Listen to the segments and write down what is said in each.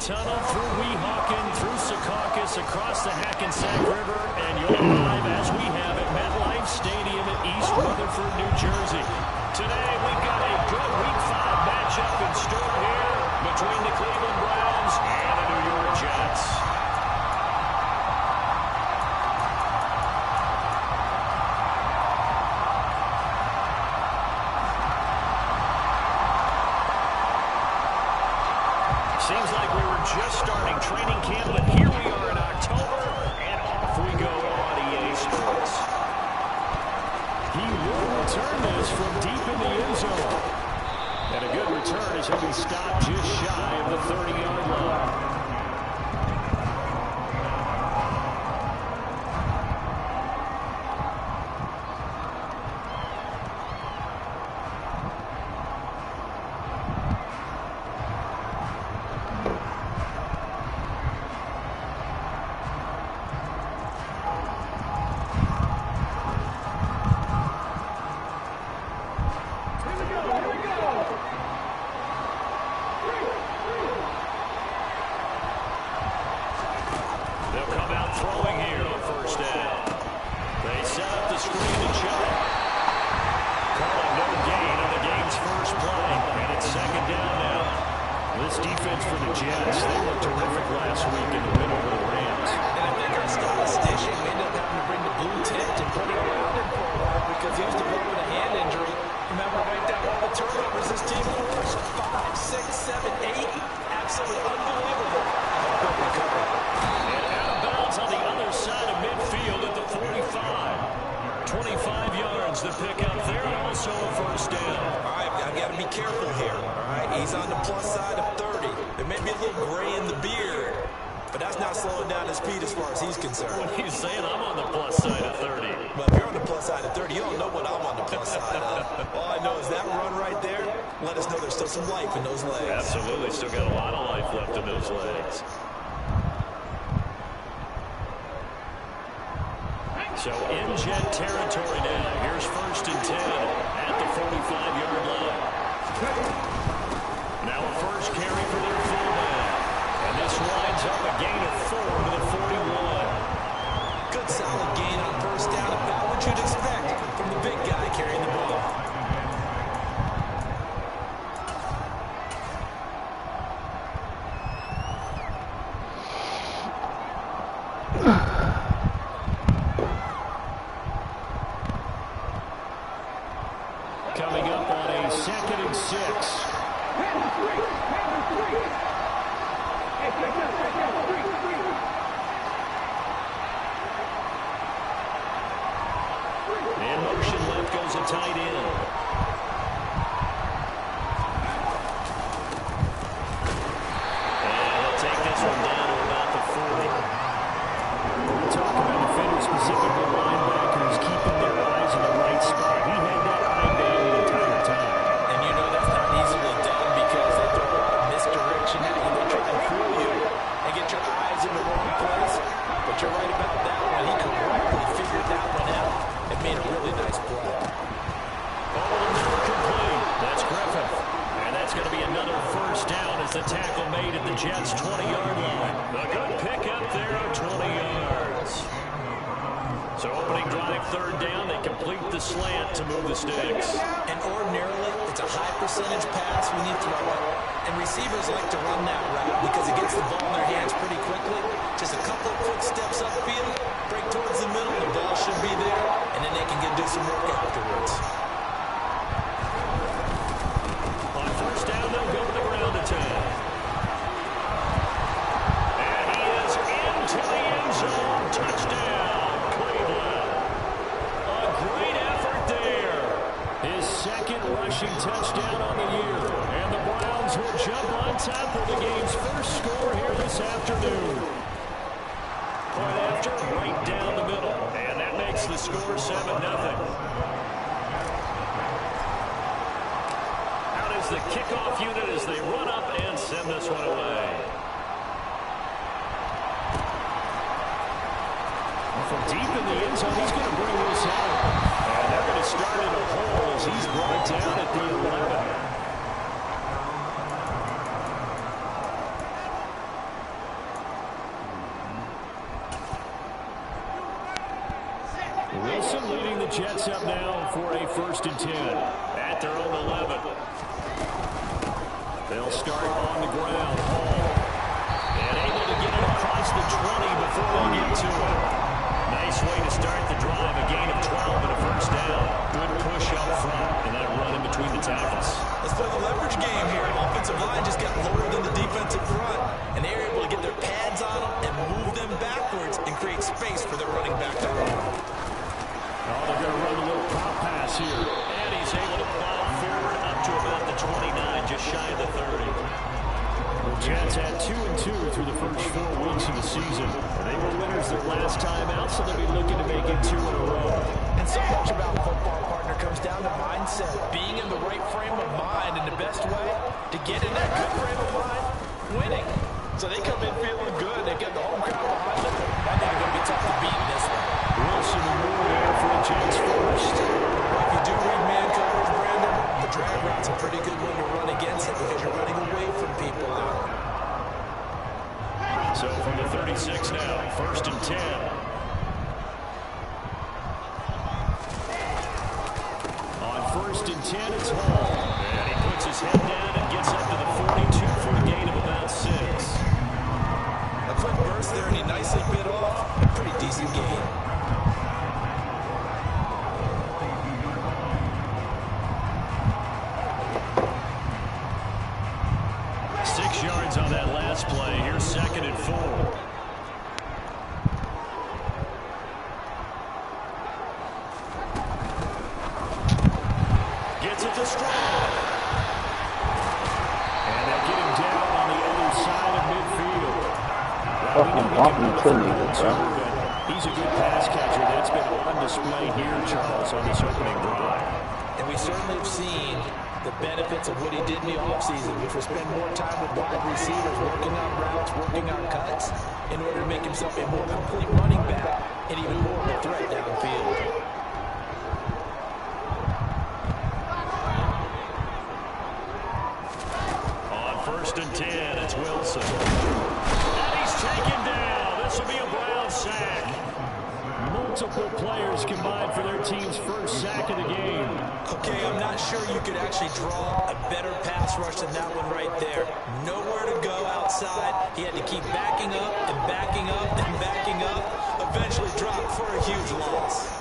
tunnel through Weehawken, through Secaucus, across the Hackensack River, and you'll arrive as we have at MetLife Stadium in East Rutherford, New Jersey. Today, we've got a good Week 5 matchup in store here between the Cleveland Browns and the New York Jets. Seems like we were just starting training camp, but here we are in October, and off we go on EA Sports. He will return this from deep in the end zone. And a good return as he'll be stopped just shy of the 30-yard line. So in Jet territory now. Here's 1st and 10 at the 45-yard line. Now a first carry for their fullback. And this winds up a gain of 4 to the 41. Good solid gain on first down. About what you'd expect from the big guy carrying the ball. Coming up on a 2nd and 6. In motion left goes a tight end. And he'll take this one down to about the 40. We're talking about defenders, specifically linebackers, keeping their eyes in the right spot. He had that eye down the entire time. And you know that's not easily done because they throw a lot of misdirection at you. They try and fool you and get your eyes in the wrong place. But you're right about that one. He correctly figured that one out and made a really nice play. Complete. That's Griffith. And that's going to be another first down as the tackle made at the Jets' 20-yard line. A good pickup there of 20 yards. So opening drive, 3rd down, they complete the slant to move the sticks. And ordinarily, it's a high percentage pass when you throw it. And receivers like to run that route because it gets the ball in their hands pretty quickly. Just a couple of quick steps upfield, break towards the middle, the ball should be there, and then they can do some work afterwards. On first down, they'll go to the ground attack. And he is into the end zone. Touchdown, Cleveland. A great effort there. His 2nd rushing touchdown on the year. And the Browns will jump on top of the game's first score here this afternoon. Point after, right down the middle. And that makes the score 7-0. Out is the kickoff unit as they run up and send this one away. Well, from deep in the end zone, he's going to bring this out. And they're going to start in a hole as he's brought down at the 11. Wilson leading the Jets up now for a 1st and 10 at their own 11. They'll start on the ground. Hall. And able to get it across the 20 before they get to it. Nice way to start the drive. A gain of 12 and a 1st down. Good push up front and that run in between the tackles. Let's play the leverage game here. Offensive line just got lowered in the defensive front, and they're able to get their pads on them and move them backwards and create space for their running back to run. Oh, they're going to run a little pop pass here. And he's able to plow forward up to about the 29, just shy of the 30. The Jets had 2-2 through the first 4 weeks of the season. They were winners their last time out, so they'll be looking to make it 2 in a row. And so much about football, partner, comes down to mindset. Being in the right frame of mind, and the best way to get in that good frame of mind, winning. So they come in feeling good. They get the home crowd behind them. I think it's going to be tough to beat in this one. Wilson and Moore there for the Jets first. If you do read man coverage, Brandon, the drag route's a pretty good one to run against it because you're running away from people now. So from the 36 now, 1st and 10. On 1st and 10, it's Hall. And he puts his head down and gets up to the 42 for a gain of about 6. A quick burst there, and he nicely bit off. A pretty decent gain. On that last play. Here's 2nd and 4. Gets it to Strong. And they get him down on the other side of midfield. He's a good pass catcher. That's been on display here, Charles, on this opening drive. And we certainly have seen the benefits of what he did in the offseason, which was spend more time with wide receivers, working on routes, working on cuts, in order to make himself a more complete running back and even more of a threat downfield. On 1st and 10, it's Wilson. And he's taken down. This will be a Brown sack. Multiple players combined for their team's 1st sack of the game. Okay, I'm not sure you could actually draw a better pass rush than that one right there. Nowhere to go outside. He had to keep backing up and backing up and backing up. Eventually dropped for a huge loss.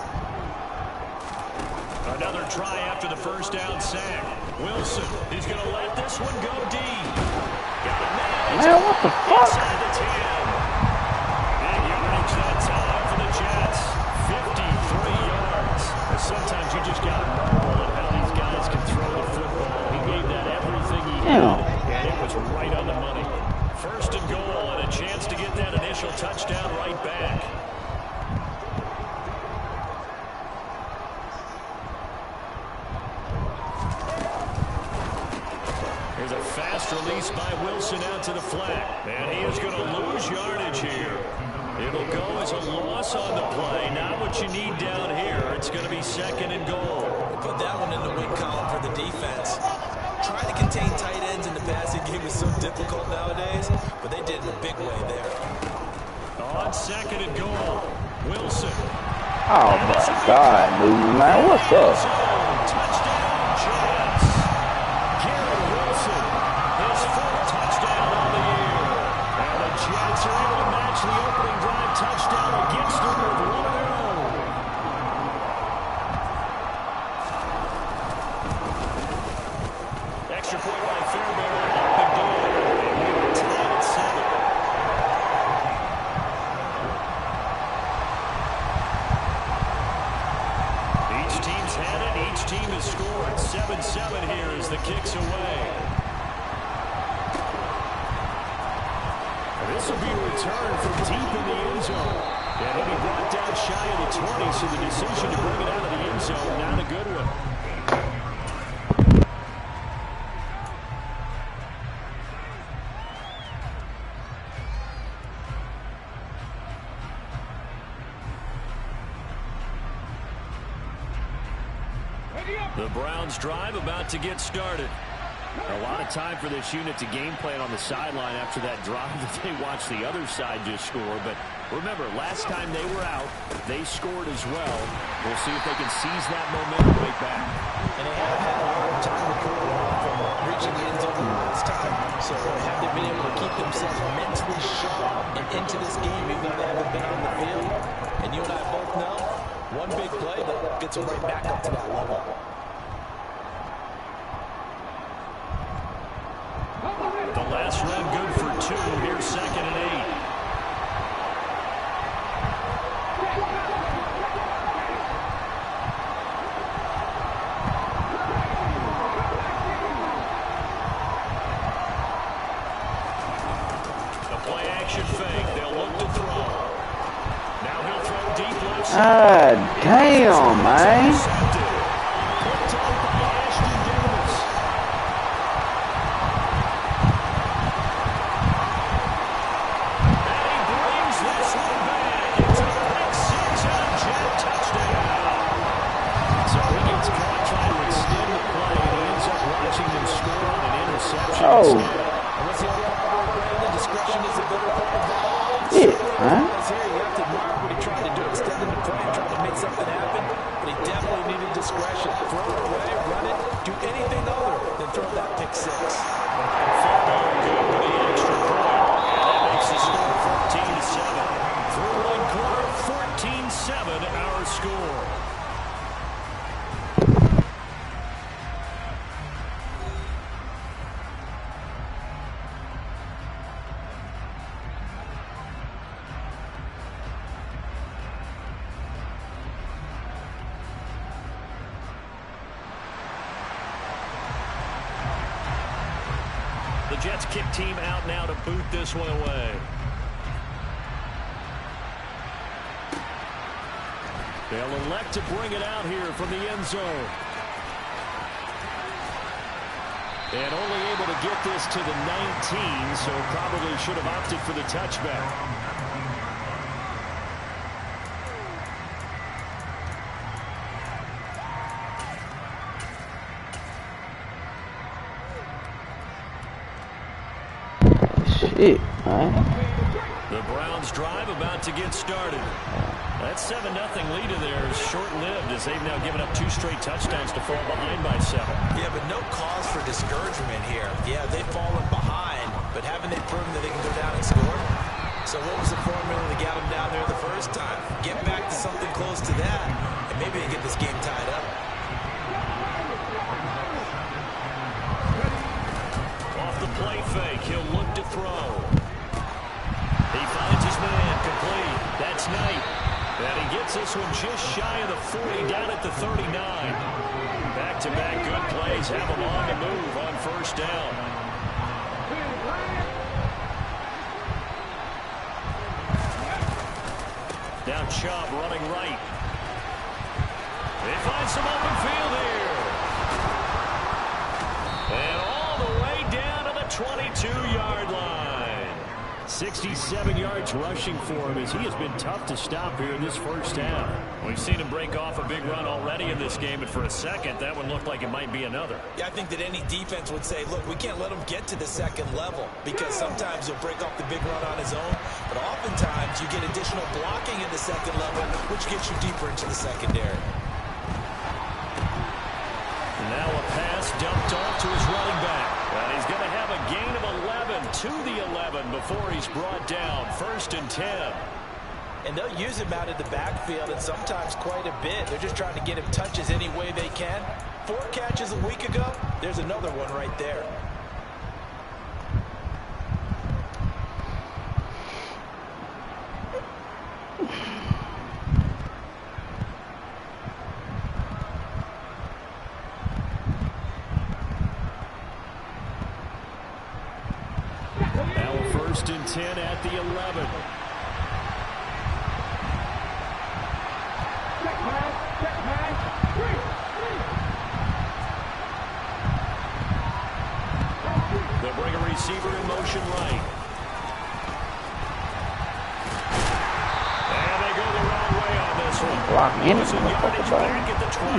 Another try after the 1st down sack. Wilson, he's going to let this one go deep. Got a man. Man, what the fuck? Inside the 10. Big yardage that time for the Jets. 53 yards. Sometimes you just got to marvel at how these guys can throw the football. He gave that everything he had, and it was right on the money. 1st and goal, and a chance to get that initial touchdown right back. Here's a fast release by Wilson out to the flat. And he is going to lose yardage here. It'll go as a loss on the play. Not what you need down here. It's going to be 2nd and goal. Put that one in the win column for the defense. Trying to contain tight ends in the passing game is so difficult nowadays, but they did it in a big way there. On 2nd and goal, Wilson. Oh my God, dude, man, what's up? Touchdown, Jets. Garrett Wilson, his 4th touchdown on the year. And the Jets are able to match the opening drive touchdown against them with one of their own. Extra point by Fairbairn, up and good. And we were tied at 7. Each team's had it. Each team has scored. 7-7 here as the kick's away. This will be a return from deep in the end zone. And he'll be brought down shy of the 20, so the decision to bring it out of the end zone, not a good one. The Browns drive about to get started. A lot of time for this unit to game plan on the sideline after that drive that they watched the other side just score. But remember, last time they were out, they scored as well. We'll see if they can seize that momentum right back. And they haven't had a long time to pull it off from reaching the end zone last time. So have they been able to keep themselves mentally sharp and into this game even though they haven't been on the field? And you and I both know, one big play that gets them right back up to that level. The last run good for 2. Here's 2nd and 8. The play action fake. They'll look to throw. Now he'll throw deep left side. Damn, man. Oh. Discretion is a better part of that. Yeah, huh? Here you have to admire what he tried to do, extending the play and trying to make something happen. But he definitely needed discretion. Throw it away, run it, do anything other than throw that pick 6. Football good with the extra point. That makes the score 14-7. Through one quarter, 14-7 our score. The Jets kick team out now to boot this one away. They'll elect to bring it out here from the end zone. And only able to get this to the 19, so probably should have opted for the touchback. Shit, man. The Browns drive about to get started. That 7-0 lead of theirs short-lived as they've now given up 2 straight touchdowns to fall behind by 7. Yeah, but no cause for discouragement here. Yeah, they've fallen behind, but haven't they proven that they can go down and score? So what was the formula that got them down there the first time? Get back to something close to that, and maybe they get this game tied up. Off the play fake, he'll look to throw. He finds his man, complete. That's Knight. And he gets this one just shy of the 40, down at the 39. Back-to-back good plays have him on the move on first down. Now Chubb running right. They find some open field here. And all the way down to the 22-yard line. 67 yards rushing for him as he has been tough to stop here in this first half. We've seen him break off a big run already in this game, and for a second, that one looked like it might be another. Yeah, I think that any defense would say, look, we can't let him get to the second level because sometimes he'll break off the big run on his own, but oftentimes you get additional blocking in the second level, which gets you deeper into the secondary. Now a pass dumped off to his running back. And he's going to have a gain of 11 to the 11 before he's brought down. 1st and 10. And they'll use him out of the backfield, and sometimes quite a bit. They're just trying to get him touches any way they can. 4 catches a week ago. There's another one right there. Now a 1st and 10 at the 11. They'll bring a receiver in motion right. And they go the wrong way on this one. Block in Lose a it, yardage motherfucker. back at the 12.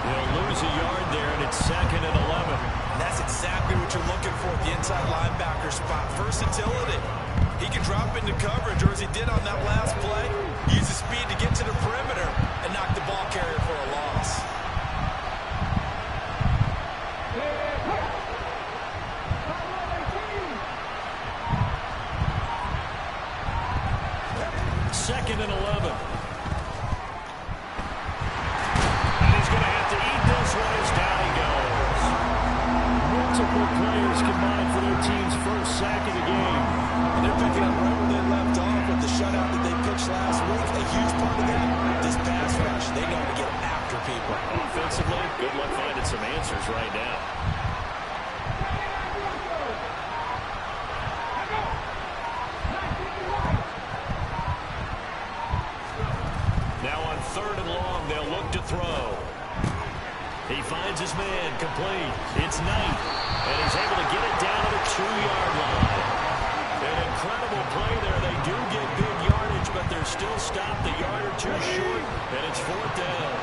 They'll lose a yard there, and it's 2nd and 11. And That's exactly what you're looking for at the inside linebacker spot. Versatility. He can drop into coverage, or as he did on that last play, use his speed to get to the perimeter and knock the ball carrier for a loss. Second and 11. And he's going to have to eat this one as down he goes. Multiple players combined for their team's first sack of the game. And they're picking up right where they left off with the shutout that they pitched last week. A huge part of that, this pass rush. They know how to get after people. Offensively, good luck finding some answers right now. Now on 3rd and long, they'll look to throw. He finds his man, complete. It's Knight, and he's able to get it down to the 2-yard line. An incredible play there. They do get big yardage, but they're still stopped a yard or two short, and it's 4th down.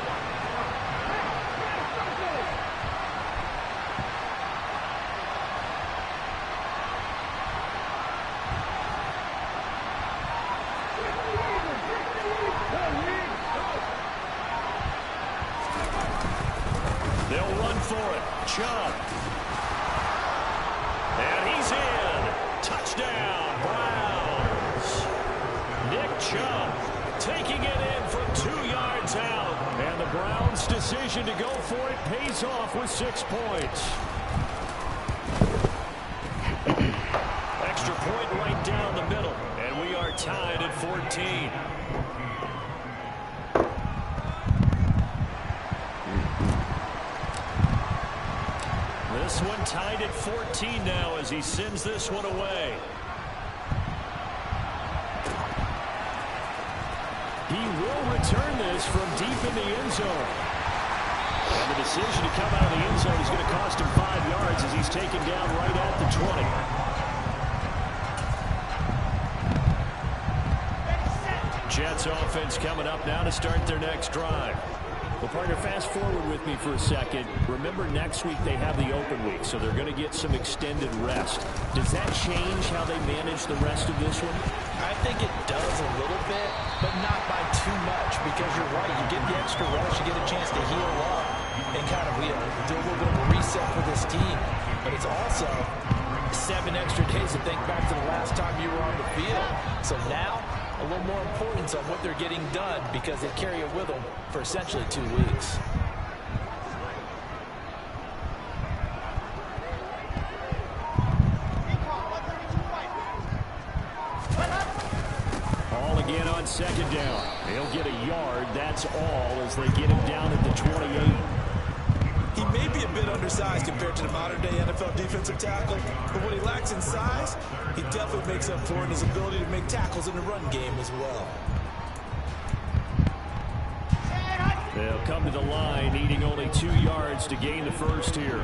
They'll run for it. Chubb. And he's in. Touchdown, Browns. Nick Chubb taking it in from 2 yards out. And the Browns' decision to go for it pays off with 6 points. Extra point right down the middle. And we are tied at 14. This one tied at 14 now as he sends this one away. He will return this from deep in the end zone. And the decision to come out of the end zone is going to cost him 5 yards as he's taken down right at the 20. Jets offense coming up now to start their next drive. Well, partner, fast forward with me for a second. Remember, next week they have the open week, so they're going to get some extended rest. Does that change how they manage the rest of this one? I think it does a little bit, but not by too much, because you're right. You get the extra rest, you get a chance to heal up and kind of do a little bit of a reset for this team. But it's also 7 extra days to think back to the last time you were on the field. So now, a little more importance on what they're getting done because they carry it with them for essentially 2 weeks. All again on 2nd down. He'll get a yard. That's all as they get him down at the 28. He may be a bit undersized compared to the modern-day NFL defensive tackle, but what he lacks in size, he definitely makes up for in his ability to make tackles in the run game as well. They'll come to the line, needing only 2 yards to gain the first here.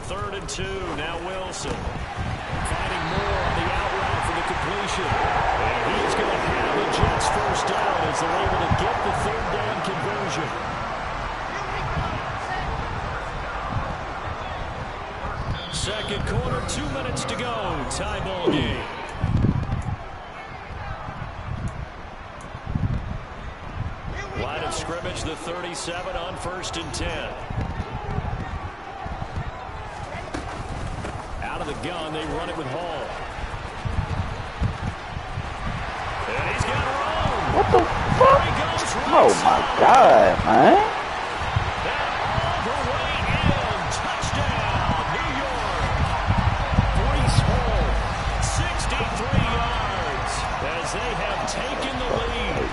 3rd and 2, now Wilson. Finding more on the out route for the completion. And he's going to have the Jets first down as they're able to get the 3rd down conversion. Second quarter, 2 minutes to go. Tie ball game. Line of scrimmage, the 37 on 1st and 10. Out of the gun, they run it with Hall. And he's got room. What the fuck? Oh my God, man. That all the way in. Touchdown, New York. Breece Hall, 63 yards as they have taken the lead.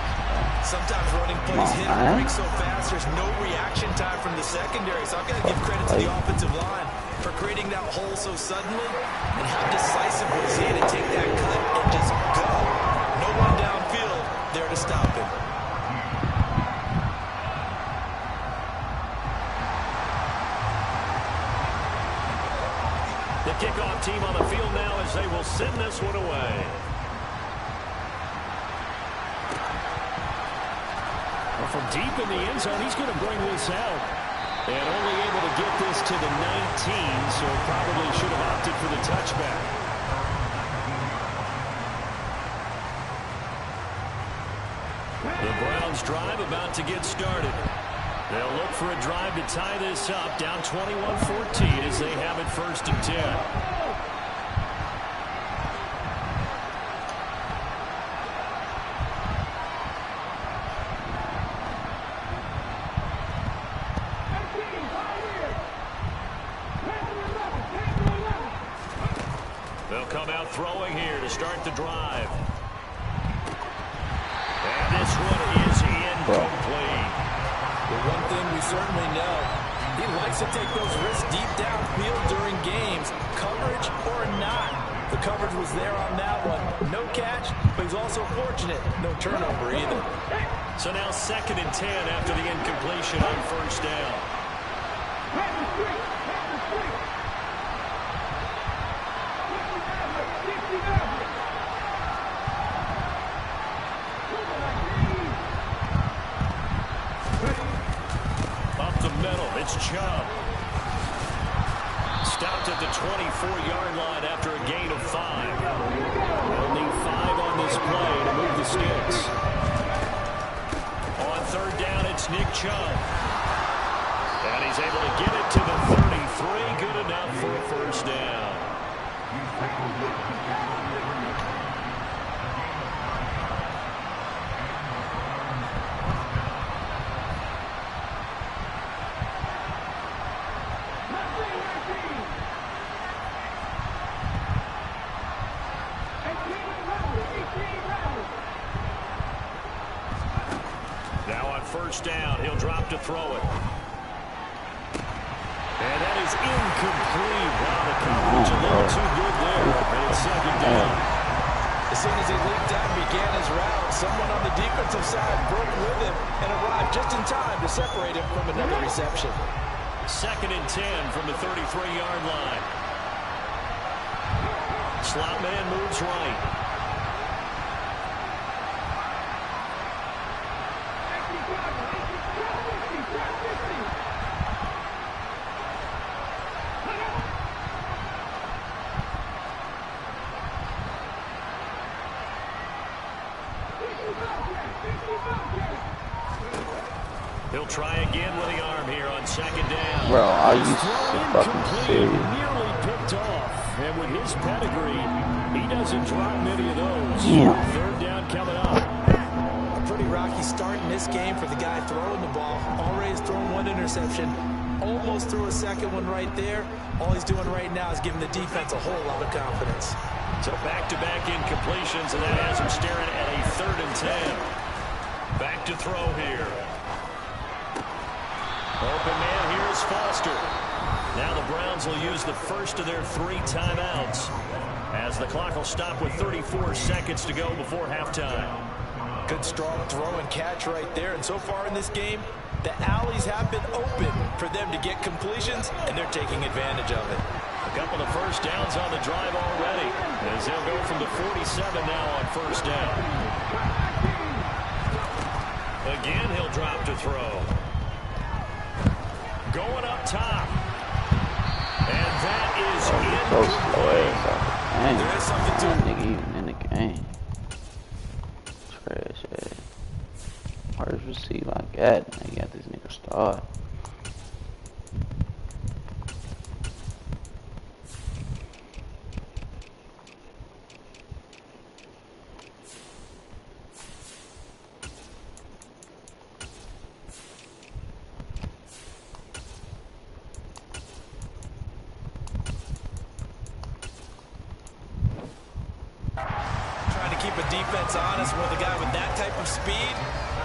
Sometimes running plays hit and break so fast, there's no reaction time from the secondary. So I've got to give credit to the offensive line for creating that hole so suddenly. And how decisive was he to take that cut and just go. No one downfield there to stop him. The kickoff team on the field now as they will send this one away. From deep in the end zone, he's going to bring this out. And only able to get this to the 19, so probably should have opted for the touchback. The Browns drive about to get started. They'll look for a drive to tie this up, down 21-14 as they have it 1st and 10. They'll come out throwing here to start the drive. And this one is incomplete. Well, one thing we certainly know, he likes to take those risks deep downfield during games, coverage or not. The coverage was there on that one. No catch, but he's also fortunate. No turnover either. So now 2nd and 10 after the incompletion on 1st down. It's Chubb. Stopped at the 24-yard line after a gain of 5. They'll need 5 on this play to move the sticks. On 3rd down, it's Nick Chubb. And he's able to get it to the 33. Good enough for a 1st down. Now on 1st down, he'll drop to throw it. And that is incomplete. Wow, the coverage a little too good there. And it's 2nd down. As soon as he leaped out and began his route, someone on the defensive side broke with him and arrived just in time to separate him from another reception. 2nd and 10 from the 33-yard line. Slot man moves right. He'll try again with the arm here on 2nd down. Bro, are you fucking serious? Nearly picked off. And with his pedigree, he doesn't drop many of those. Yeah. 3rd down coming up. A pretty rocky start in this game for the guy throwing the ball. Already has thrown 1 interception. Almost threw a 2nd one right there. All he's doing right now is giving the defense a whole lot of confidence. So back-to-back incompletions, and that has him staring at a 3rd and 10. Back to throw here. Open man here is Foster. Now the Browns will use the first of their 3 timeouts as the clock will stop with 34 seconds to go before halftime. Good strong throw and catch right there. And so far in this game, the alleys have been open for them to get completions, and they're taking advantage of it. A couple of 1st downs on the drive already as they'll go from the 47 now on 1st down. Again, he'll drop to throw. Going up top. And that is So slow ass. There is something to That nigga even in the game. Trash ass. Hard to receive like that. Now you got this nigga start. keep a defense honest with a guy with that type of speed,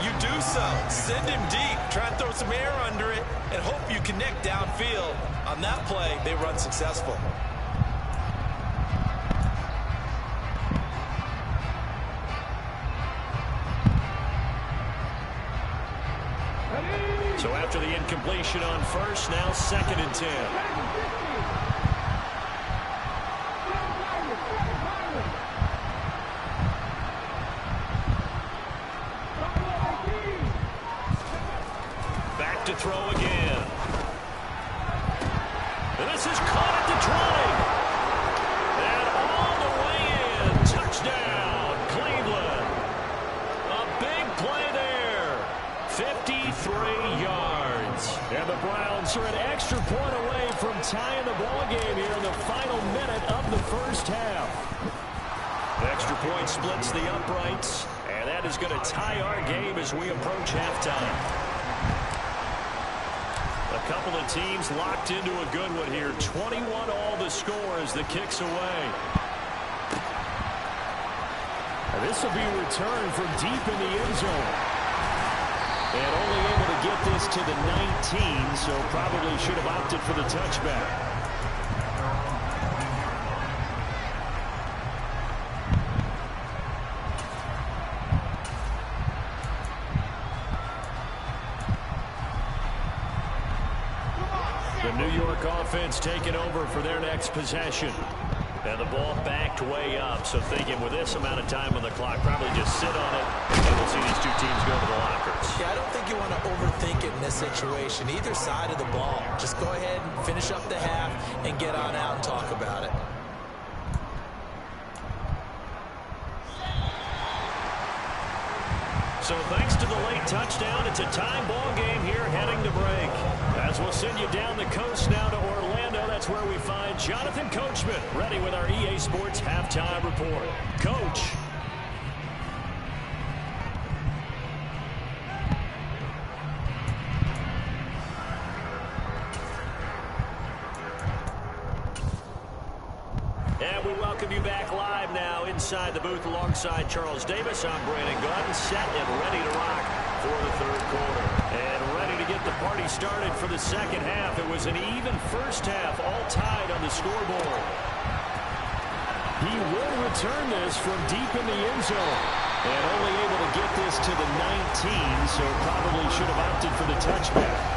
you do so. Send him deep. Try and throw some air under it and hope you connect downfield. On that play, they run successful. So after the incompletion on first, now 2nd and 10. Back to throw again. tying the ball game here in the final minute of the first half. Extra point splits the uprights, and that is going to tie our game as we approach halftime. A couple of teams locked into a good one here. 21 all the score as the kick's away. And this will be returned from deep in the end zone. And only able to get this to the 19, so probably should have opted for the touchback. The New York offense taking over for their next possession. And the ball backed way up, so thinking with this amount of time on the clock, probably just sit on it, and we'll see these two teams go to the lockers. Yeah, I don't think you want to overthink it in this situation. Either side of the ball. Just go ahead and finish up the half and get on out and talk about it. So thanks to the late touchdown, it's a time ball game here heading to break. As we'll send you down the coast now to Orlando, that's where we find Jonathan Coachman ready with our EA Sports Halftime Report. Coach. And we welcome you back live now inside the booth alongside Charles Davis. I'm Brandon Gunn, set and ready to rock for the third quarter. And ready to get the party started for the second half. It was an even first half, all tied on the scoreboard. He will return this from deep in the end zone. And only able to get this to the 19, so probably should have opted for the touchback.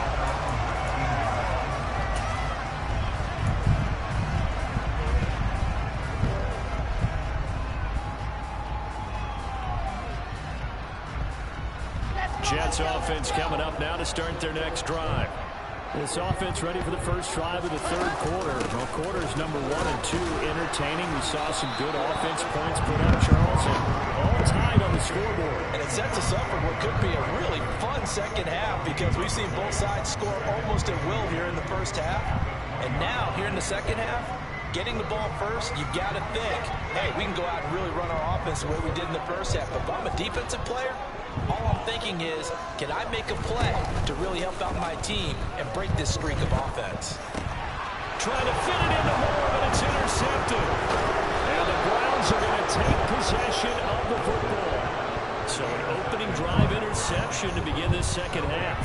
Jets offense coming up now to start their next drive. This offense ready for the first drive of the third quarter. Well, quarters number 1 and 2 entertaining. We saw some good offense points put up, Charles, and all tied on the scoreboard. And it sets us up for what could be a really fun second half because we've seen both sides score almost at will here in the first half. And now, here in the second half, getting the ball first, you got to think, hey, we can go out and really run our offense the way we did in the first half. But if I'm a defensive player, all I'm thinking is, can I make a play to really help out my team and break this streak of offense? Trying to fit it into Moore, but it's intercepted. And the Browns are going to take possession of the football. So an opening drive interception to begin this second half.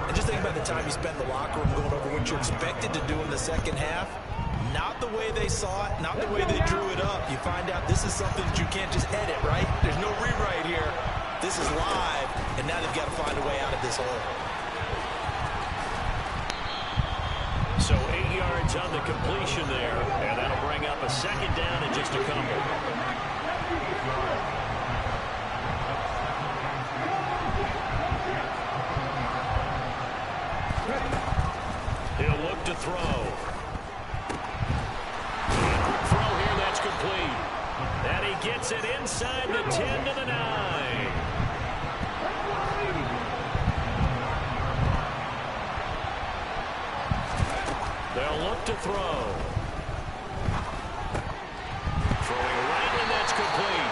And just think about the time you spent in the locker room going over what you're expected to do in the second half. Not the way they saw it, not the way they drew it up. You find out this is something that you can't just edit, right? There's no rewrite here. This is live, and now they've got to find a way out of this hole. So 8 yards on the completion there, and that'll bring up a second down and just a couple. He'll look to throw. Throw here, that's complete. And he gets it inside the 10 to the 9. They'll look to throw. Throwing right, and that's complete.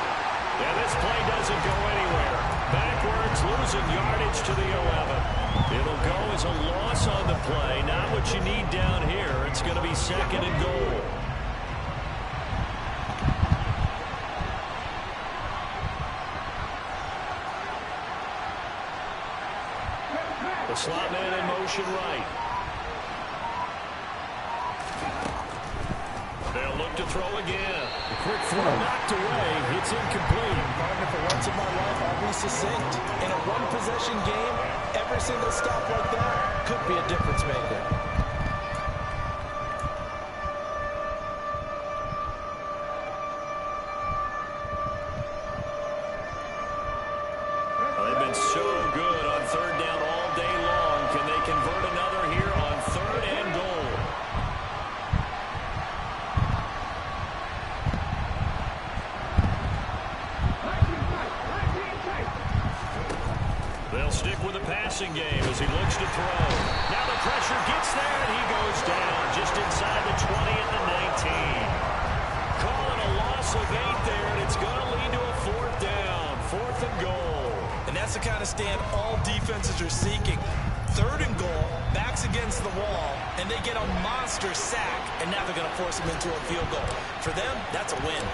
And this play doesn't go anywhere. Backwards, losing yardage to the 11. It'll go as a loss on the play. Not what you need down here. It's going to be second and goal. The slot man in motion right. They'll look to throw again. The quick throw knocked away. It's incomplete. Partner, for once in my life, I'll be succinct. In a one-possession game, every single stop like that could be a difference maker. Well, they've been so good on third down all day long. Can they convert another here on third and goal? They'll stick with the passing game as he looks to throw. Now the pressure gets there, and he goes down just inside the 20 at the 19. Calling a loss of 8 there, and it's going to lead to a 4th down, 4th and goal. And that's the kind of stand all defenses are seeking. 3rd and goal, backs against the wall, and they get a monster sack, and now they're going to force them into a field goal. For them, that's a win.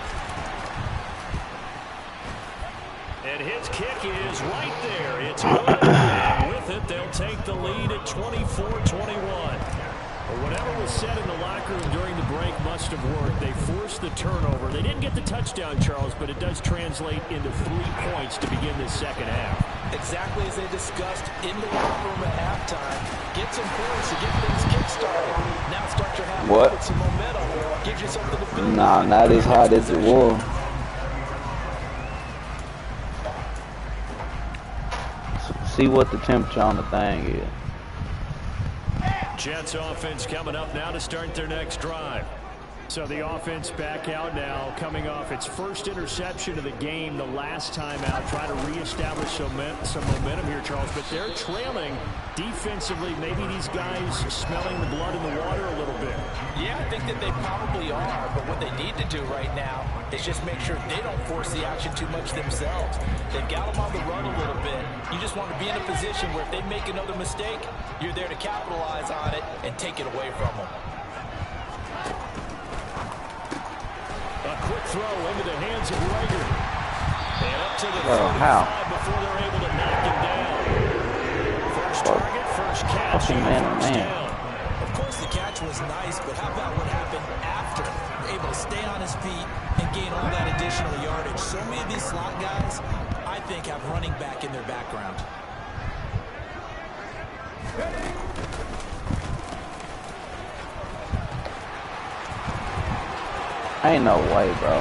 And his kick is right there. It's good, and with it, they'll take the lead at 24-21. Whatever was said in the locker room during the break must have worked. They forced the turnover. They didn't get the touchdown, Charles, but it does translate into 3 points to begin this second half. Exactly as they discussed in the locker room at halftime. Get some points to get things kick-started. Now start your half with some momentum. Gives you something to build. Nah, not as hot as it was. See what the temperature on the thing is. Jets offense coming up now to start their next drive. So the offense back out now, coming off its first interception of the game the last time out, trying to reestablish some momentum here, Charles. But they're trailing defensively. Maybe these guys smelling the blood in the water a little bit. Yeah, I think that they probably are. But what they need to do right now is just make sure they don't force the action too much themselves. They've got them on the run a little bit. You just want to be in a position where if they make another mistake, you're there to capitalize on it and take it away from them. A quick throw into the hands of Rager. And up to the 35 before they're able to knock him down. First target, first catch, first down. Of course, the catch was nice, but how about what happened after? Able to stay on his feet and gain all that additional yardage. So many of these slot guys, I think, have running back in their background. Ain't no way, bro.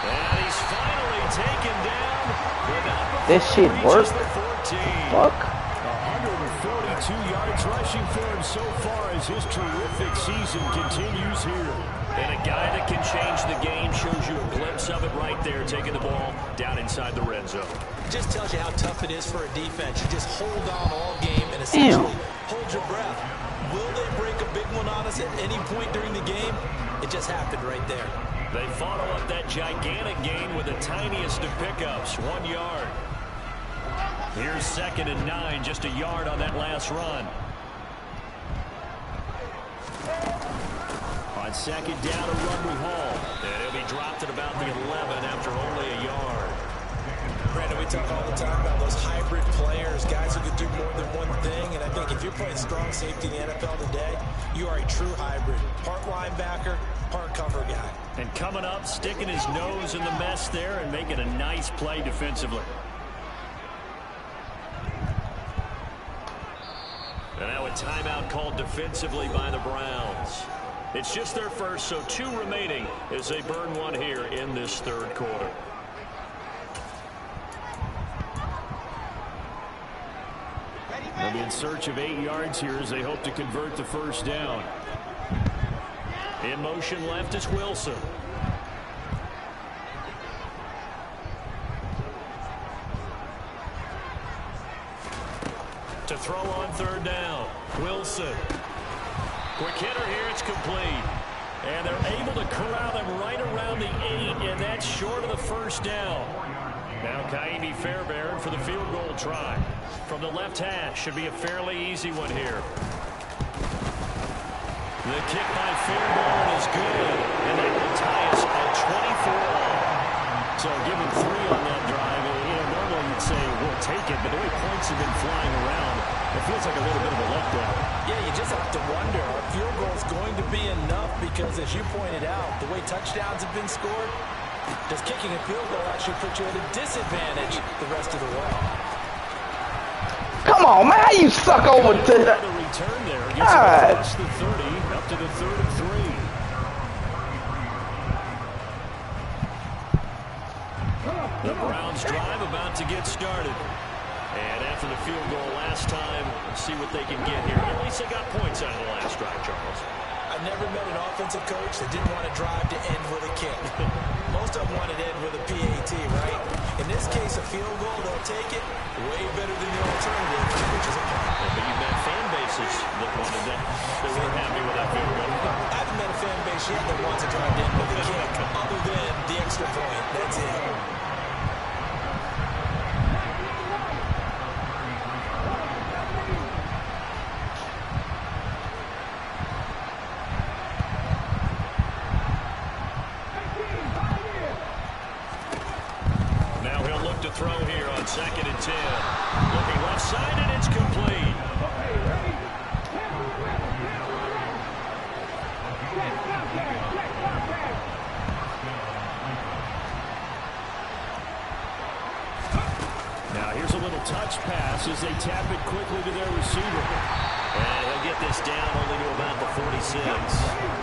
And he's finally taken down. This shit worked. Fuck. 142 yards rushing for him so far as his terrific season continues here. And a guy that can change the game, shows you a glimpse of it right there, taking the ball down inside the red zone. It just tells you how tough it is for a defense. You just hold on all game and essentially hold your breath. Will they break a big one on us at any point during the game? It just happened right there. They follow up that gigantic gain with the tiniest of pickups, 1 yard. Here's 2nd and 9, just a yard on that last run. On 2nd down, a run with Hall. And he'll be dropped at about the 11 after only a yard. Brandon, we talk all the time about those hybrid players, guys who can do more than one thing, and I think if you're playing strong safety in the NFL today, you are a true hybrid. Part linebacker, part cover guy. And coming up, sticking his nose in the mess there and making a nice play defensively. And now a timeout called defensively by the Browns. It's just their first, so 2 remaining as they burn one here in this 3rd quarter. They'll be in search of 8 yards here as they hope to convert the first down. In motion left is Wilson. To throw on 3rd down, Wilson. Quick hitter here, it's complete. And they're able to corral them right around the 8, and that's short of the first down. Now Kaimi Fairbairn for the field goal try. From the left hash, should be a fairly easy one here. The kick by Fairbairn is good, and that will tie us at 24. So give him 3 on that drive. Normally you'd say we'll take it, but the way points have been flying around, it feels like a little bit of a letdown. Yeah, you just have to wonder, are field goals going to be enough? Because as you pointed out, the way touchdowns have been scored, does kicking a field goal actually put you at a disadvantage the rest of the way? Come on, man, you suck over to the return there. Gets across the 30, up to the 3rd and 3. The Browns drive about to get started. And after the field goal last time, let's see what they can get here. At least they got points out of the last drive, Charles. I've never met an offensive coach that didn't want to drive to end with a kick. Most of them wanted to end with a PAT, right? In this case a field goal, they'll take it. Way better than the alternative, which is a punt. But you've met fan bases that wanted that. They weren't happy with that field goal. I haven't met a fan base yet that wants to drive in with a kick other than the extra point. That's it. Now he'll look to throw here on 2nd and 10. Looking left side, and it's complete. Now here's a little touch pass as they tap it quickly to their receiver. And he'll get this down only to about the 46.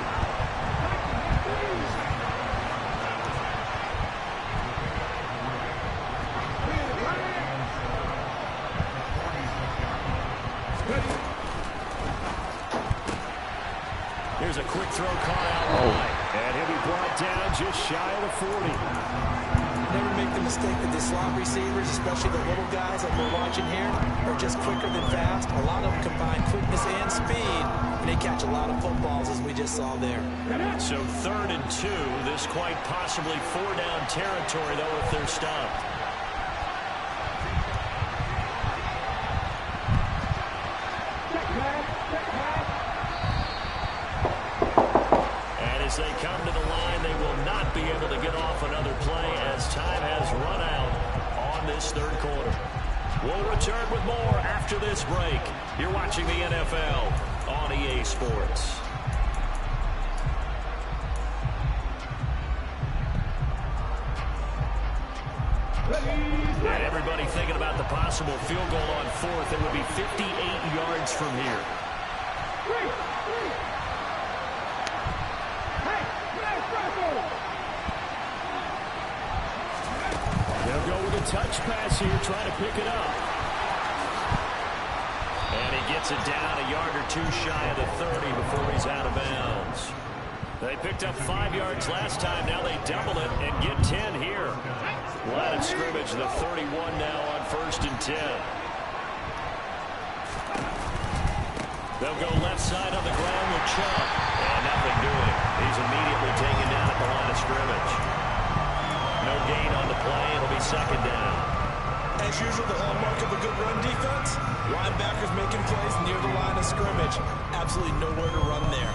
Here's a quick throw caught out wide. And he'll be brought down just shy of the 40. Never make the mistake that the slot receivers, especially the little guys that we're watching here, are just quicker than fast. A lot of them combine quickness and speed, and they catch a lot of footballs, as we just saw there. So 3rd and 2. This quite possibly 4-down territory, though, if they're stopped. As they come to the line, they will not be able to get off another play as time has run out on this 3rd quarter. We'll return with more after this break. You're watching the NFL on EA Sports. And everybody thinking about the possible field goal on 4th. It would be 58 yards from here. They'll go with a touch pass here, trying to pick it up. And he gets it down a yard or 2 shy of the 30 before he's out of bounds. They picked up 5 yards last time. Now they double it and get 10 here. Line of scrimmage, the 31 now on 1st and 10. They'll go left side on the ground with Chubb. And nothing doing. He's immediately taken down at the line of scrimmage. No gain on the play. It'll be 2nd down. As usual, the hallmark of a good run defense, linebackers making plays near the line of scrimmage. Absolutely nowhere to run there.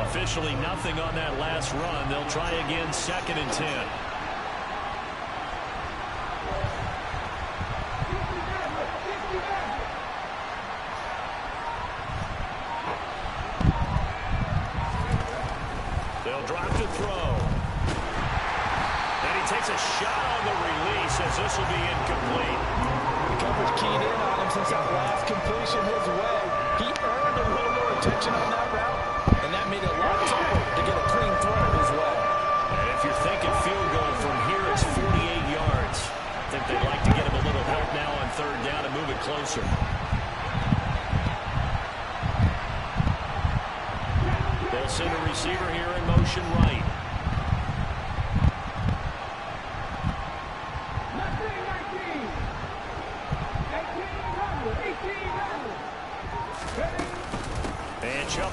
Officially nothing on that last run. They'll try again 2nd and 10. They'll drop to throw. And he takes a shot on the release as this will be incomplete. The coverage keyed in on him since that last completion his way. He earned a little more attention on that route, and that made it a lot tougher to get a clean throw his way. And if you're thinking field goal from here, it's 48 yards. I think they'd like to get him a little help now on 3rd down and move it closer. They'll send a receiver here in motion right.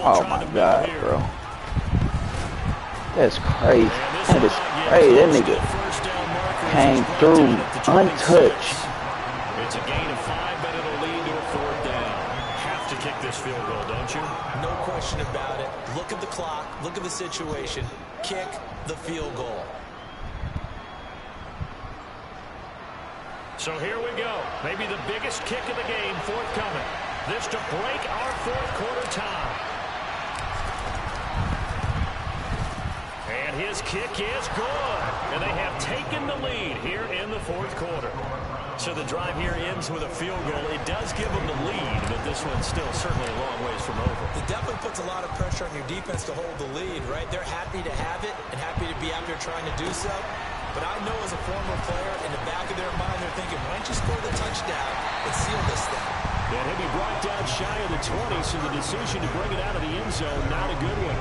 Oh my God, bro. That's crazy. That is crazy. That nigga came through untouched. It's a gain of 5, but it'll lead to a 4th down. Have to kick this field goal, don't you? No question about it. Look at the clock. Look at the situation. Kick the field goal. So here we go. Maybe the biggest kick of the game forthcoming. This to break our 4th quarter tie. And his kick is good. And they have taken the lead here in the 4th quarter. So the drive here ends with a field goal. It does give them the lead, but this one's still certainly a long ways from over. It definitely puts a lot of pressure on your defense to hold the lead, right? They're happy to have it and happy to be out there trying to do so. But I know as a former player, in the back of their mind, they're thinking, why don't you score the touchdown and seal this thing? And he'll be brought down shy of the 20, so the decision to bring it out of the end zone, not a good one.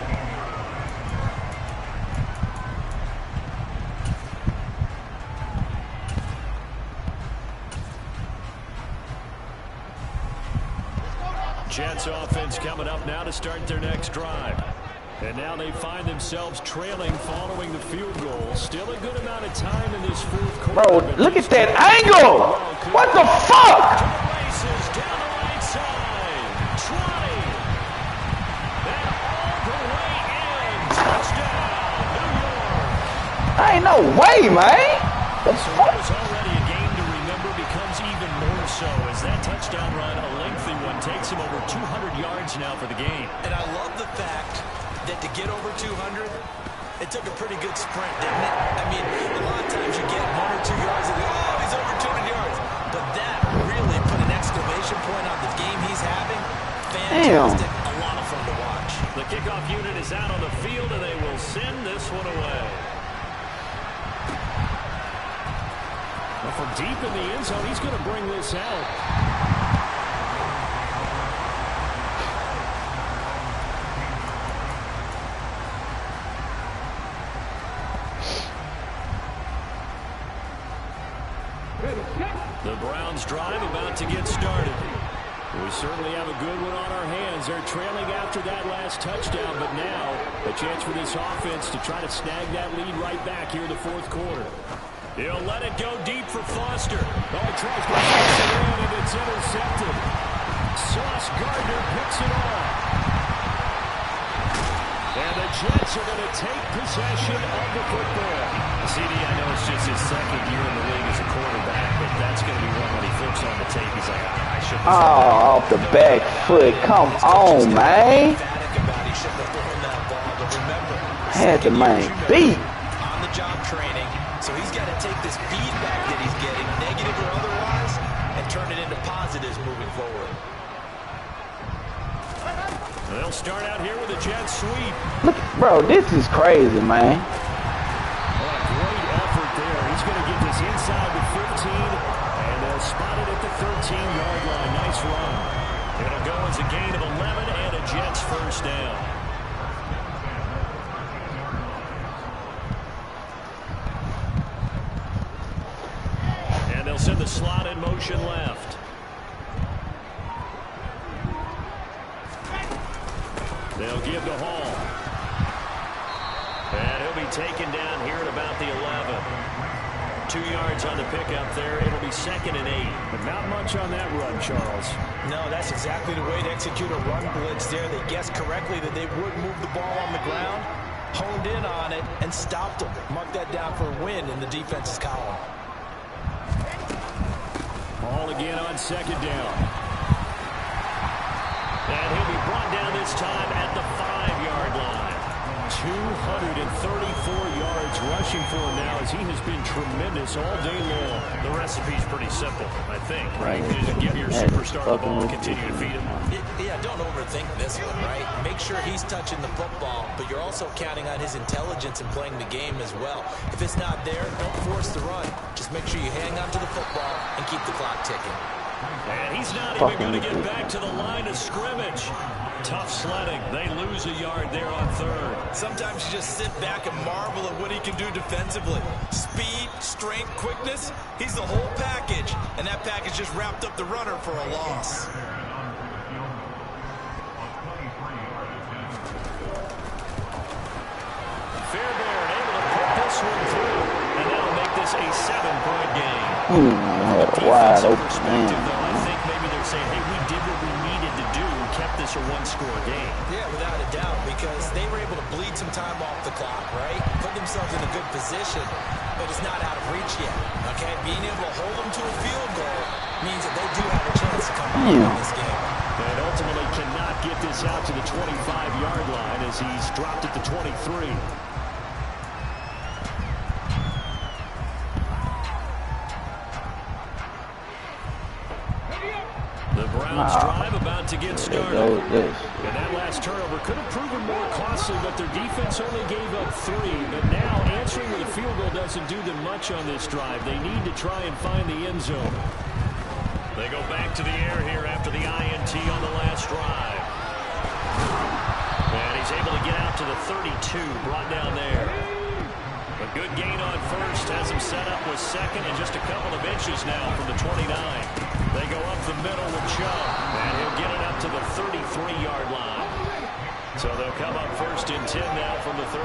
Jets offense coming up now to start their next drive. And now they find themselves trailing following the field goal. Still a good amount of time in this fourth quarter. Bro, look at that angle! What the fuck? Races down the right side. 20. And all the way in. Touchdown, New York. Ain't no way, man. The So fuck? what was already a game to remember becomes even more so as that touchdown run, a lengthy one, takes him over 200 yards now for the game. And I love the fact that to get over 200, it took a pretty good sprint, didn't it? I mean, a lot of times you get 1 or 2 yards and oh, he's over 200 yards. But that really put an exclamation point on the game he's having. Fantastic. Damn. A lot of fun to watch. The kickoff unit is out on the field, and they will send this one away. Well, from deep in the end zone, he's going to bring this out. The Browns drive about to get started. We certainly have a good one on our hands. They're trailing after that last touchdown, but now a chance for this offense to try to snag that lead right back here in the fourth quarter. He'll let it go deep for Foster. Oh, he tries to fix it in, and it's intercepted. Sauce Gardner picks it off. And the Jets are going to take possession of the football. CD, I know it's just his second year in the league as a quarterback, but that's going to be one when he flips on the tape. He's like, I shouldn't have said that. Oh, off the back foot. Come on, man. Had the man beat. On the job training, so he's got to take this feedback that he's getting, negative or otherwise, and turn it into positives moving forward. They'll start out here with a jet sweep. Look, bro, this is crazy, man. What a great effort there. He's going to get this inside the 15, and they'll spot it at the 13-yard line. Nice run. It'll go as a gain of 11 and a Jets first down. And they'll send the slot in motion left. They'll give to Hall. And he'll be taken down here at about the 11. 2 yards on the pickup there. It'll be 2nd and 8. But not much on that run, Charles. No, that's exactly the way to execute a run blitz there. They guessed correctly that they would move the ball on the ground, honed in on it, and stopped them. Mark that down for a win in the defense's column. Ball again on 2nd down. And he'll be brought down this time at the 5-yard line. 234 yards rushing for him now as he has been tremendous all day long. The recipe's pretty simple, I think, right? You just give your superstar the ball and continue to feed him. Yeah, don't overthink this one, right? Make sure he's touching the football, but you're also counting on his intelligence in playing the game as well. If it's not there, don't force the run. Just make sure you hang on to the football and keep the clock ticking. And he's not even going to get back to the line of scrimmage. Tough sledding. They lose a yard there on 3rd. Sometimes you just sit back and marvel at what he can do defensively. Speed, strength, quickness, he's the whole package. And that package just wrapped up the runner for a loss. Fairbairn able to put this one through. And that'll make this a 7-point game. Wide open, man. Though, I think maybe they're saying, hey, we did what we needed to do and kept this a 1-score game. Yeah, without a doubt, because they were able to bleed some time off the clock, right? Put themselves in a good position, but it's not out of reach yet, okay? Being able to hold them to a field goal means that they do have a chance to come back in this game. And ultimately cannot get this out to the 25-yard line as he's dropped it to 23. The Browns drive about to get started. And that last turnover could have proven more costly, but their defense only gave up 3. But now answering with a field goal doesn't do them much on this drive. They need to try and find the end zone. They go back to the air here after the INT on the last drive. And he's able to get out to the 32, brought down there. A good gain on 1st, has him set up with 2nd and just a couple of inches now from the 29. They go up the middle with Chubb, and he'll get it up to the 33-yard line. So they'll come up 1st and 10 now from the 33.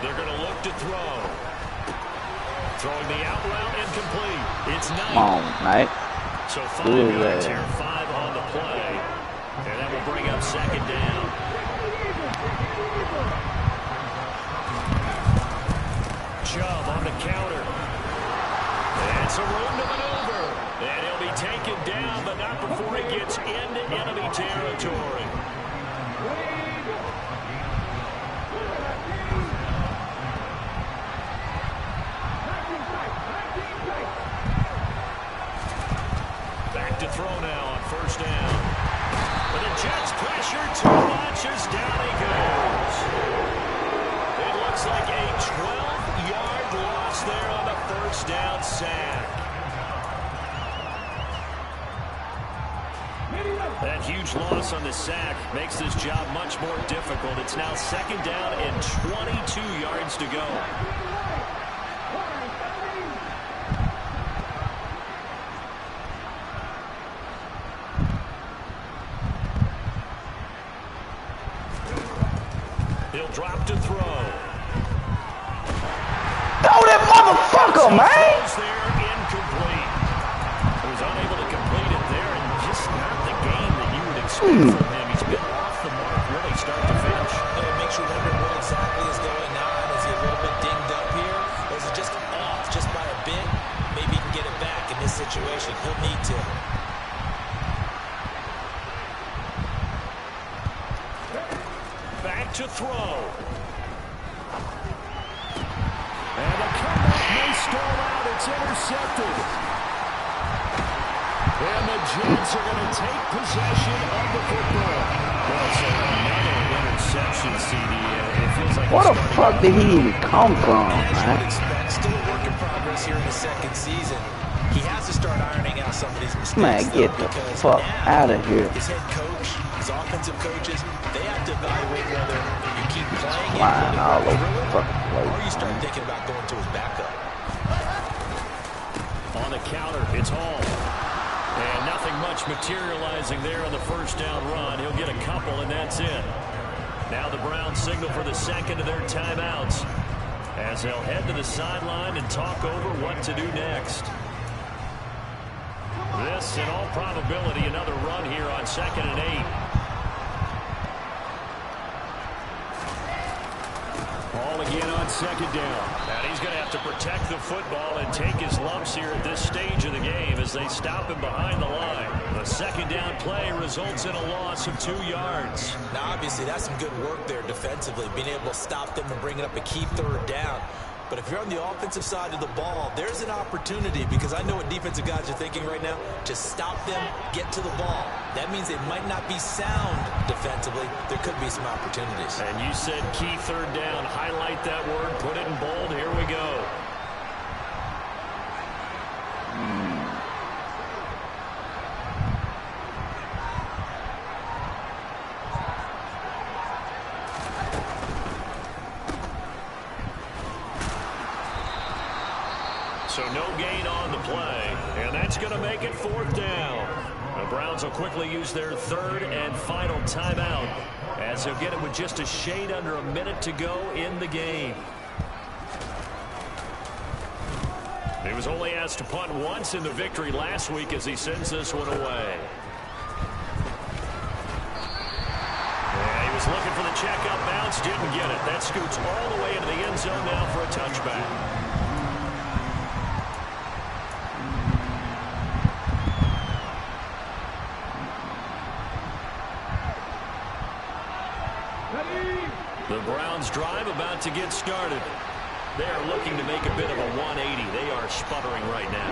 They're going to look to throw. Throwing the out route incomplete. It's Knight. Come on, Knight. So 5 yards here, 5 on the play. And that will bring up 2nd down. Chubb on the counter. It's a room to maneuver. And he'll be taken down, but not before he gets into enemy territory. Back to throw now on 1st down. But the Jets pressure too much as down he goes. It looks like a 12-yard loss there on the 1st down sack. That huge loss on the sack makes this job much more difficult. It's now 2nd down and 22 yards to go. He'll drop to throw. Throw that motherfucker, man! There, incomplete. He was unable to complete it there, and just not the game that you would expect from him. He's been off the mark really start to finish. It makes you wonder what exactly is going on. Is he a little bit dinged up here? Or is it just off just by a bit? Maybe he can get it back in this situation. He'll need to. Back to throw. And the comeback may stall out. It's intercepted. And the Jets are going to take possession of the football. Well, so another interception, CD. It feels like What the fuck did he even come from, As you man? would expect, still a work in progress here in his 2nd season. He has to start ironing out some of these mistakes. Man, get the fuck out of here. His head coach, his offensive coaches, they have to evaluate whether you keep playing Flying all over the it, fucking place. or you start thinking about going to his backup. On the counter, it's Hall. And nothing much materializing there on the 1st down run. He'll get a couple, and that's it. Now the Browns signal for the 2nd of their timeouts as they'll head to the sideline and talk over what to do next. This, in all probability, another run here on 2nd and 8. Ball again on 2nd down. And he's going to have to protect the football and take his lumps here at this stage of the game as they stop him behind the line. The 2nd down play results in a loss of 2 yards. Now, obviously, that's some good work there defensively, being able to stop them and bringing up a key 3rd down. But if you're on the offensive side of the ball, there's an opportunity, because I know what defensive guys are thinking right now. Just stop them, get to the ball. That means they might not be sound defensively. There could be some opportunities. And you said key 3rd down. Highlight that word. Put it in bold. Here we go. So no gain on the play, and that's going to make it 4th down. The Browns will quickly use their 3rd and final timeout as they'll get it with just a shade under a minute to go in the game. He was only asked to punt once in the victory last week as he sends this one away. And he was looking for the check-up bounce, didn't get it. That scoots all the way into the end zone now for a touchback. The Browns drive about to get started. They are looking to make a bit of a 180. They are sputtering right now.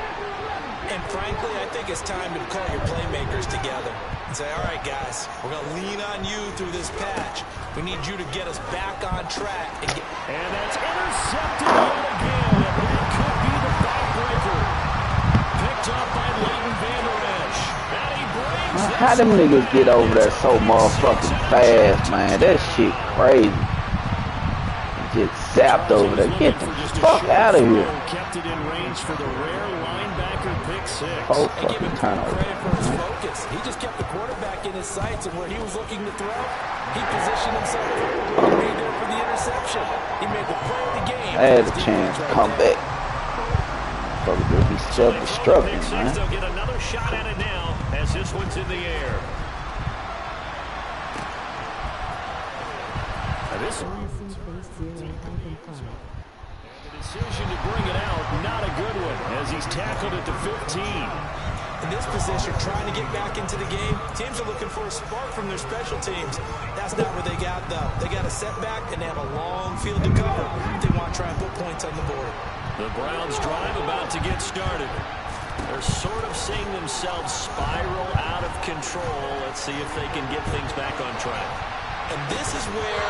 And frankly, I think it's time to call your playmakers together and say, all right, guys, we're going to lean on you through this patch. We need you to get us back on track. And that's intercepted yet again. And that could be the backbreaker. Picked up by Leighton Vander Esch. And he brings this. How them niggas get over there so motherfucking fast, man? That shit crazy. just zapped over there. Get the fuck out of here. Kept it in range for the rare linebacker pick six. Oh, And give him fucking turnover. credit for his focus. He just kept the quarterback in his sights, and where he was looking to throw, he positioned himself right there for the interception. He made the play of the game. I had a chance to come back. Probably gonna be self-destructing, man. They'll get another shot at it now as this one's in the air. This the decision to bring it out, not a good one, as he's tackled at the 15. In this position, trying to get back into the game, teams are looking for a spark from their special teams. That's not what they got, though. They got a setback, and they have a long field to cover if they want to try and put points on the board. The Browns drive about to get started. They're sort of seeing themselves spiral out of control. Let's see if they can get things back on track. And this is where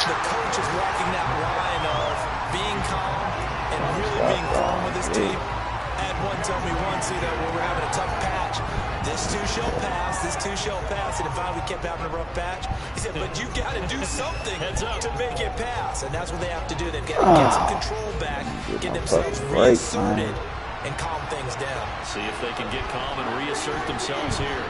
the coach is walking that line of being calm and really being firm with his team. I had one tell me once, when we're having a tough patch, this too shall pass, this too shall pass, and if finally we kept having a rough patch, he said, but you got to do something to make it pass, and that's what they have to do. They've got to get some control back, get themselves reasserted, and calm things down. See if they can get calm and reassert themselves here.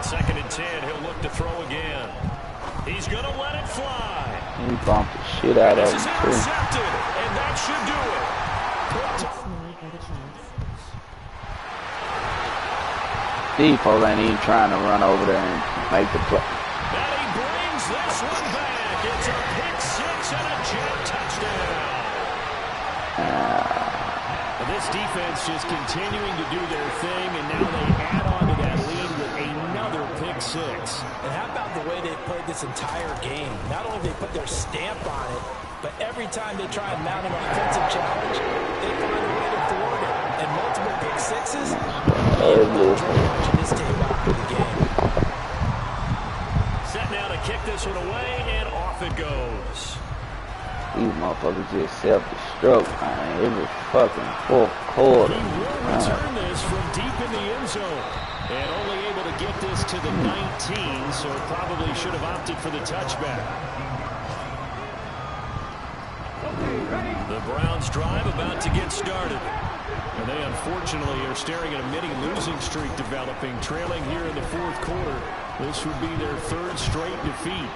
Second and 10, he'll look to throw again. He's going to let it fly. He bumped the shit out of him, too. Intercepted, and that should do it. Default ain't even trying to run over there and make the play. And he brings this one back. It's a pick six and a jet touchdown. This defense just continuing to do their thing, and now they add on to that lead with another pick six. And how about the way they played this entire game? Not only they put their stamp on it, but every time they try and mount an offensive challenge, they find a way to thwart it. And multiple pick sixes, watching this tape after the game. Set now to kick this one away, and off it goes. These motherfuckers just self-destruct, man. It was fucking fourth quarter. He will return this from deep in the end zone. And only able to get this to the 19, so probably should have opted for the touchback. The Browns drive about to get started. And they unfortunately are staring at a mini losing streak developing, trailing here in the fourth quarter. This would be their third straight defeat.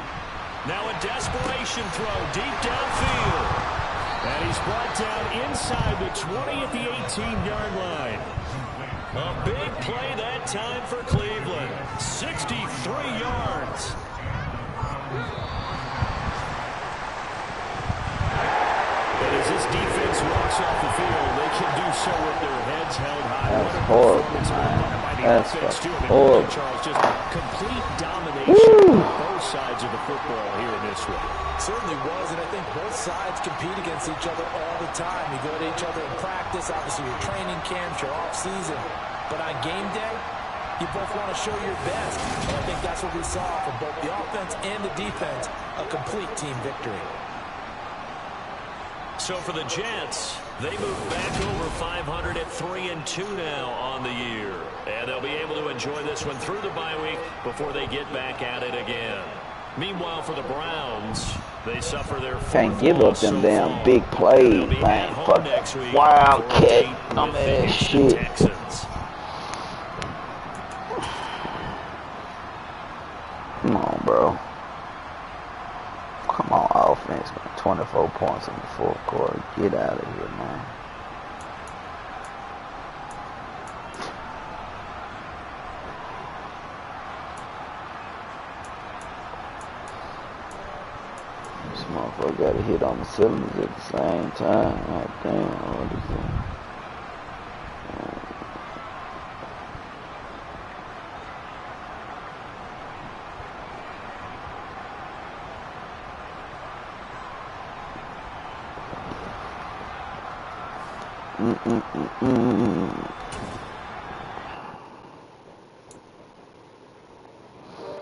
Now a desperation throw deep downfield. And he's brought down inside the 20 at the 18-yard line. A big play that time for Cleveland. 63 yards. And as this defense walks off the field, they can do so with their heads held high. That's horrible, man. That's horrible. Charles, just complete domination on both sides of the football here in this one. Certainly was, and I think both sides compete against each other all the time. You go to each other in practice, obviously your training camps, your off-season. But on game day, you both want to show your best. And I think that's what we saw from both the offense and the defense, a complete team victory. So for the Jets, they move back over 500 at 3-2 now on the year. And they'll be able to enjoy this one through the bye week before they get back at it again. Meanwhile, for the Browns, they suffer their can't give up them damn big plays, man. Fucking wildcat, dumb ass shit. Texans. Come on, bro. Come on, offense, man. 24 points in the fourth quarter. Get out of here, man. This motherfucker got to hit on the cylinders at the same time. God damn, what is that?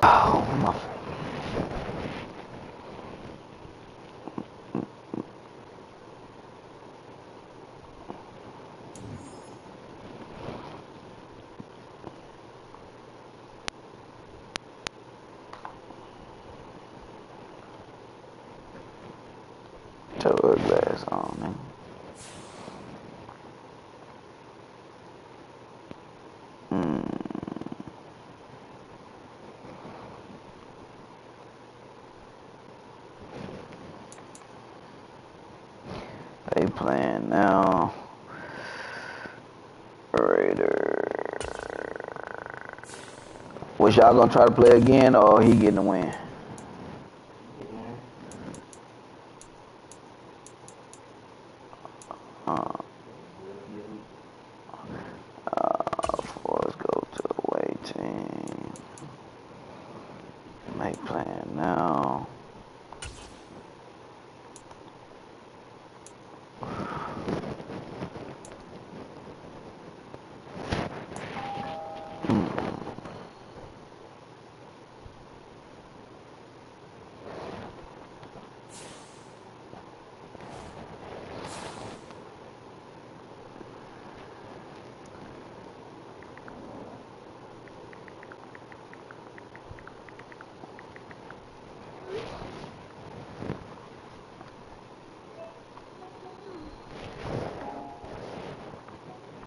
Oh, my. your ugly ass on, man. They playing now. Raiders. Was y'all gonna try to play again, or he getting the win? Let's go to away team. They playing now.